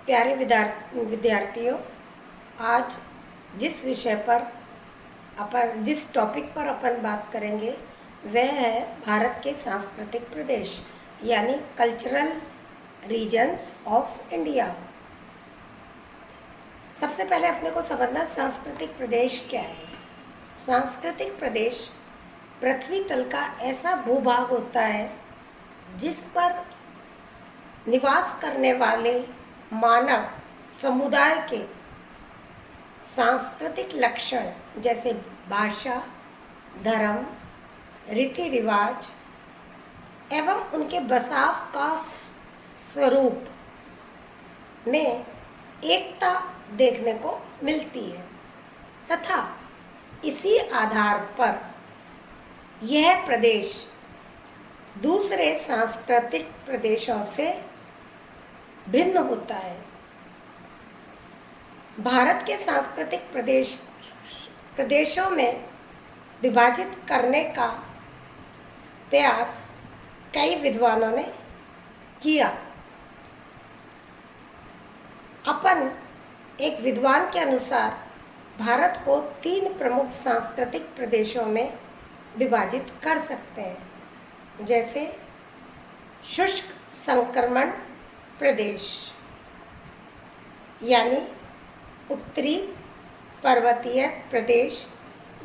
प्यारे विद्यार्थियों, आज जिस टॉपिक पर अपन बात करेंगे वह है भारत के सांस्कृतिक प्रदेश यानी कल्चरल रीजन्स ऑफ इंडिया। सबसे पहले अपने को समझना सांस्कृतिक प्रदेश क्या है। सांस्कृतिक प्रदेश पृथ्वी तल का ऐसा भूभाग होता है जिस पर निवास करने वाले मानव समुदाय के सांस्कृतिक लक्षण जैसे भाषा, धर्म, रीति रिवाज एवं उनके बसाव का स्वरूप में एकता देखने को मिलती है तथा इसी आधार पर यह प्रदेश दूसरे सांस्कृतिक प्रदेशों से भिन्न होता है। भारत के सांस्कृतिक प्रदेशों में विभाजित करने का प्रयास कई विद्वानों ने किया। अपन एक विद्वान के अनुसार भारत को 3 प्रमुख सांस्कृतिक प्रदेशों में विभाजित कर सकते हैं, जैसे शुष्क संक्रमण प्रदेश यानी उत्तरी पर्वतीय प्रदेश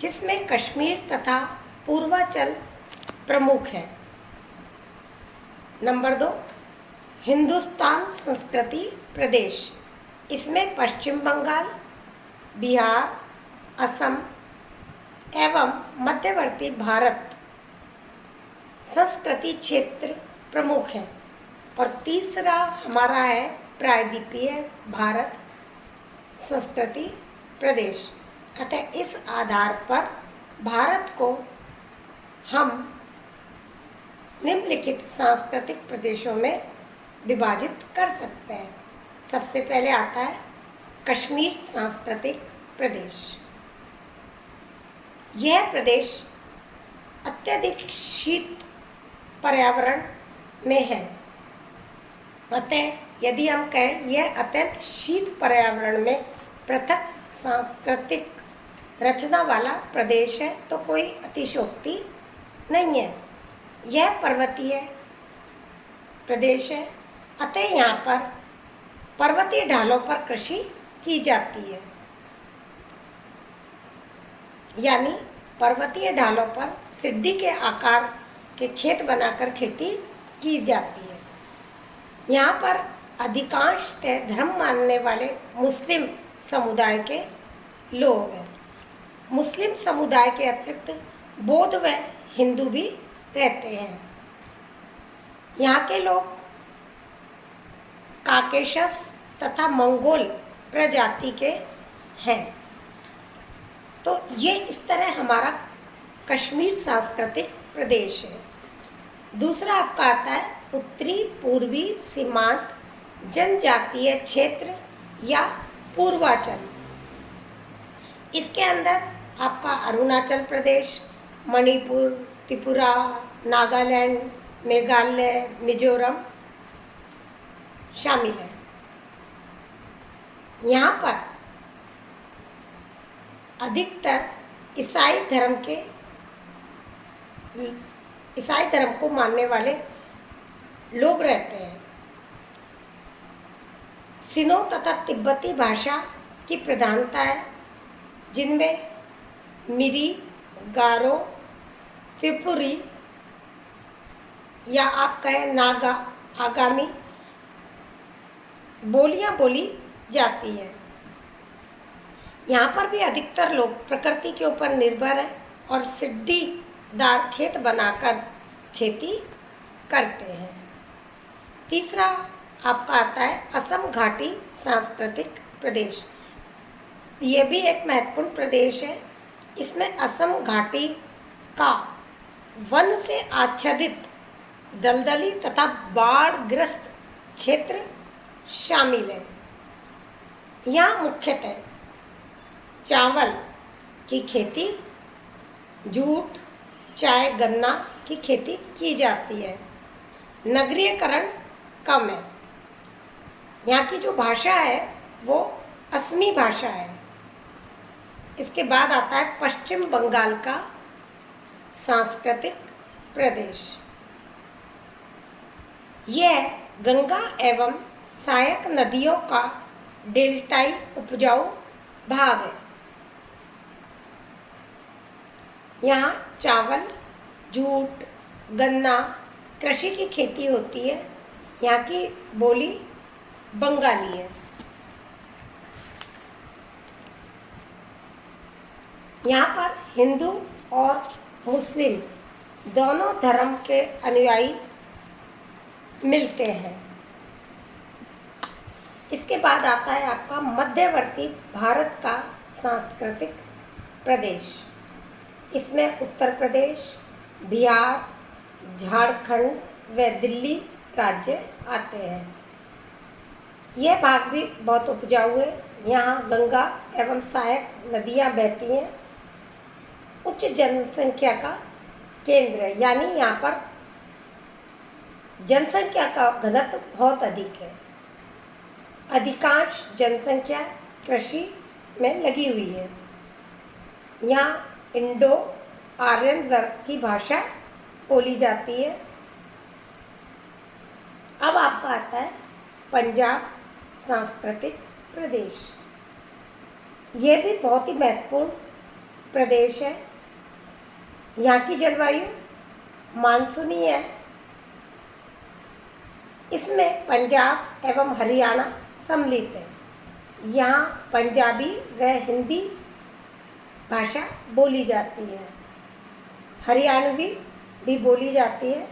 जिसमें कश्मीर तथा पूर्वांचल प्रमुख है। नंबर 2, हिंदुस्तान संस्कृति प्रदेश, इसमें पश्चिम बंगाल, बिहार, असम एवं मध्यवर्ती भारत संस्कृति क्षेत्र प्रमुख है। और तीसरा हमारा है प्रायद्वीपीय भारत संस्कृति प्रदेश। अतः इस आधार पर भारत को हम निम्नलिखित सांस्कृतिक प्रदेशों में विभाजित कर सकते हैं। सबसे पहले आता है कश्मीर सांस्कृतिक प्रदेश। यह प्रदेश अत्यधिक शीत पर्यावरण में है। अतः यदि हम कहें यह अत्यंत शीत पर्यावरण में पृथक सांस्कृतिक रचना वाला प्रदेश है तो कोई अतिशयोक्ति नहीं है। यह पर्वतीय प्रदेश है, अतः यहाँ पर पर्वतीय ढालों पर कृषि की जाती है, यानी पर्वतीय ढालों पर सिड्डी के आकार के खेत बनाकर खेती की जाती है। यहाँ पर अधिकांशतः धर्म मानने वाले मुस्लिम समुदाय के लोग हैं। मुस्लिम समुदाय के अतिरिक्त बौद्ध व हिंदू भी रहते हैं। यहाँ के लोग काकेशस तथा मंगोल प्रजाति के हैं। तो ये इस तरह हमारा कश्मीर सांस्कृतिक प्रदेश है। दूसरा आपका आता है उत्तरी पूर्वी सीमांत जनजातीय क्षेत्र या पूर्वांचल। इसके अंदर आपका अरुणाचल प्रदेश, मणिपुर, त्रिपुरा, नागालैंड, मेघालय, मिजोरम शामिल है। यहाँ पर अधिकतर ईसाई धर्म को मानने वाले लोग रहते हैं। सिनो तथा तिब्बती भाषा की प्रधानता है, जिनमें मिरी, गारो, त्रिपुरी या आप कहें नागा आगामी बोलियां बोली जाती है। यहाँ पर भी अधिकतर लोग प्रकृति के ऊपर निर्भर है और सीढ़ीदार खेत बनाकर खेती करते हैं। तीसरा आपका आता है असम घाटी सांस्कृतिक प्रदेश। ये भी एक महत्वपूर्ण प्रदेश है। इसमें असम घाटी का वन से आच्छादित दलदली तथा बाढ़ग्रस्त क्षेत्र शामिल है। यहाँ मुख्यतः चावल की खेती, जूट, चाय, गन्ना की खेती की जाती है। नगरीयकरण कम है। यहाँ की जो भाषा है वो असमी भाषा है। इसके बाद आता है पश्चिम बंगाल का सांस्कृतिक प्रदेश। यह गंगा एवं सहायक नदियों का डेल्टाई उपजाऊ भाग है। यहाँ चावल, जूट, गन्ना, कृषि की खेती होती है। यहाँ की बोली बंगाली है। यहाँ पर हिंदू और मुस्लिम दोनों धर्म के अनुयायी मिलते हैं। इसके बाद आता है आपका मध्यवर्ती भारत का सांस्कृतिक प्रदेश। इसमें उत्तर प्रदेश, बिहार, झारखंड व दिल्ली राज्य आते हैं। यह भाग भी बहुत उपजाऊ है। यहाँ गंगा एवं सहायक नदियाँ बहती हैं। उच्च जनसंख्या का केंद्र है, यानी यहाँ पर जनसंख्या का घनत्व बहुत अधिक है। अधिकांश जनसंख्या कृषि में लगी हुई है। यहाँ इंडो आर्यन वर्ग की भाषा बोली जाती है। अब आपका आता है पंजाब सांस्कृतिक प्रदेश। यह भी बहुत ही महत्वपूर्ण प्रदेश है। यहाँ की जलवायु मानसूनी है। इसमें पंजाब एवं हरियाणा सम्मिलित है। यहाँ पंजाबी व हिंदी भाषा बोली जाती है। हरियाणवी भी बोली जाती है।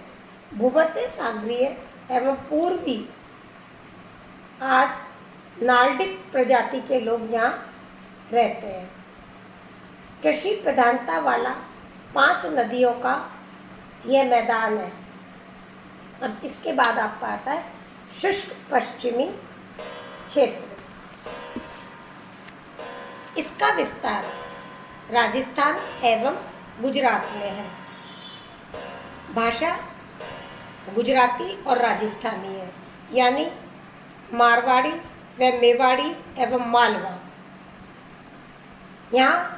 भूमध्य सागरीय एवं पूर्वी आज नार्डिक प्रजाति के लोग यहाँ रहते हैं। कृषि प्रधानता वाला 5 नदियों का यह मैदान है। अब इसके बाद आपका आता है शुष्क पश्चिमी क्षेत्र। इसका विस्तार राजस्थान एवं गुजरात में है। भाषा गुजराती और राजस्थानी है, यानी मारवाड़ी व मेवाड़ी एवं मालवा। यहाँ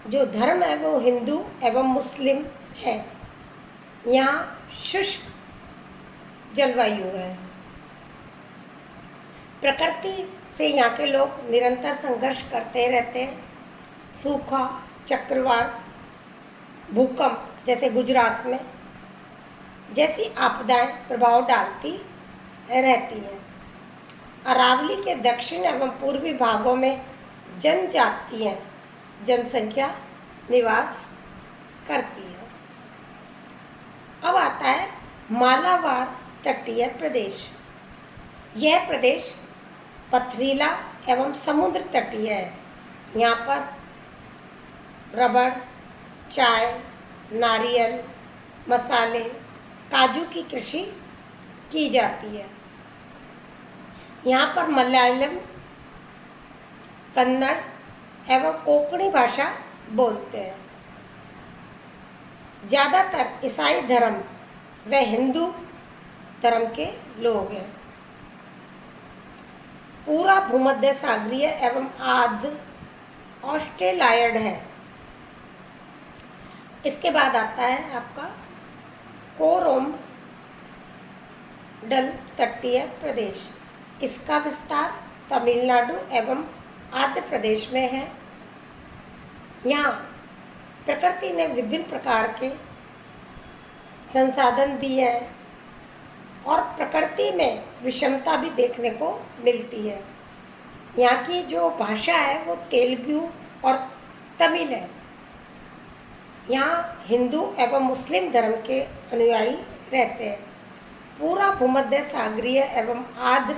जो धर्म है वो हिंदू एवं मुस्लिम है। यहाँ शुष्क जलवायु है। प्रकृति से यहाँ के लोग निरंतर संघर्ष करते रहते हैं। सूखा, चक्रवात, भूकंप जैसे गुजरात में जैसी आपदाएं प्रभाव डालती रहती हैं। अरावली के दक्षिण एवं पूर्वी भागों में जनजातीय जनसंख्या निवास करती है। अब आता है मालाबार तटीय प्रदेश। यह प्रदेश पथरीला एवं समुद्र तटीय है। यहाँ पर रबड़, चाय, नारियल, मसाले, काजू की कृषि की जाती है। यहाँ पर मलयालम, कन्नड़ एवं कोंकणी भाषा बोलते हैं। ज़्यादातर ईसाई धर्म व हिंदू धर्म के लोग हैं। पूरा भूमध्य सागरीय एवं आर्द्र ऑस्ट्रेलायड है। इसके बाद आता है आपका कोरोमंडल तटीय प्रदेश। इसका विस्तार तमिलनाडु एवं आंध्र प्रदेश में है। यहाँ प्रकृति ने विभिन्न प्रकार के संसाधन दिए हैं और प्रकृति में विषमता भी देखने को मिलती है। यहाँ की जो भाषा है वो तेलुगु और तमिल है। यहाँ हिंदू एवं मुस्लिम धर्म के अनुयायी रहते हैं। पूरा भूमध्य सागरीय एवं आर्द्र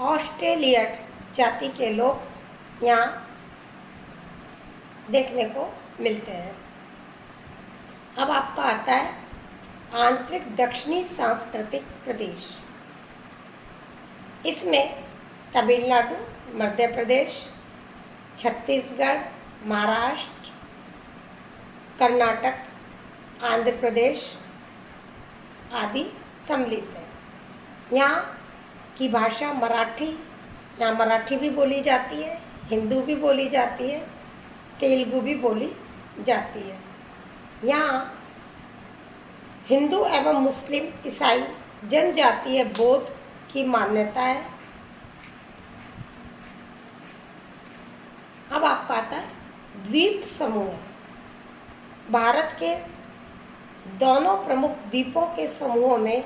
ऑस्ट्रेलियट जाति के लोग यहाँ देखने को मिलते हैं। अब आपका आता है आंतरिक दक्षिणी सांस्कृतिक प्रदेश। इसमें तमिलनाडु, मध्य प्रदेश, छत्तीसगढ़, महाराष्ट्र, कर्नाटक, आंध्र प्रदेश आदि सम्मिलित है। यहाँ की भाषा मराठी यहाँ मराठी भी बोली जाती है, हिंदू भी बोली जाती है, तेलुगु भी बोली जाती है। यहाँ हिंदू एवं मुस्लिम, ईसाई, जनजातीय, बौद्ध की मान्यता है। अब आपका आता है द्वीप समूह। भारत के दोनों प्रमुख द्वीपों के समूहों में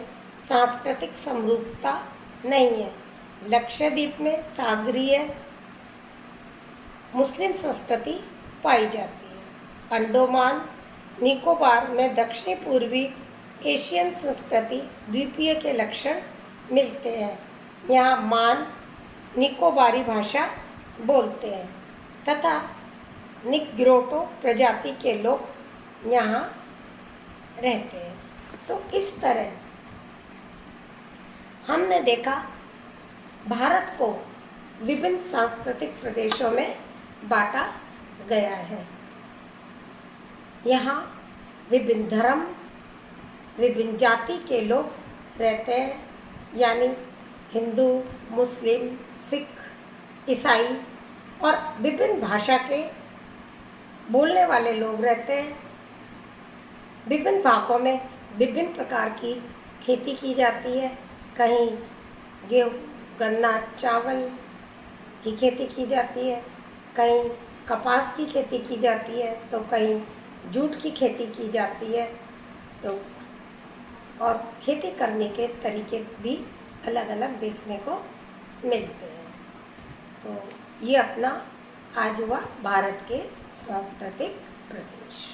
सांस्कृतिक समरूपता नहीं है। लक्षद्वीप में सागरीय मुस्लिम संस्कृति पाई जाती है। अंडमान निकोबार में दक्षिणी पूर्वी एशियन संस्कृति द्वीपीय के लक्षण मिलते हैं। यहाँ मान निकोबारी भाषा बोलते हैं तथा निग्रोटो प्रजाति के लोग यहाँ रहते हैं। तो इस तरह हमने देखा भारत को विभिन्न सांस्कृतिक प्रदेशों में बांटा गया है। यहाँ विभिन्न धर्म, विभिन्न जाति के लोग रहते हैं, यानी हिंदू, मुस्लिम, सिख, ईसाई और विभिन्न भाषा के बोलने वाले लोग रहते हैं। विभिन्न भागों में विभिन्न प्रकार की खेती की जाती है। कहीं गेहूँ, गन्ना, चावल की खेती की जाती है, कहीं कपास की खेती की जाती है, तो कहीं जूट की खेती की जाती है। तो और खेती करने के तरीके भी अलग अलग देखने को मिलते हैं। तो ये अपना आज हुआ भारत के सांस्कृतिक प्रदेश।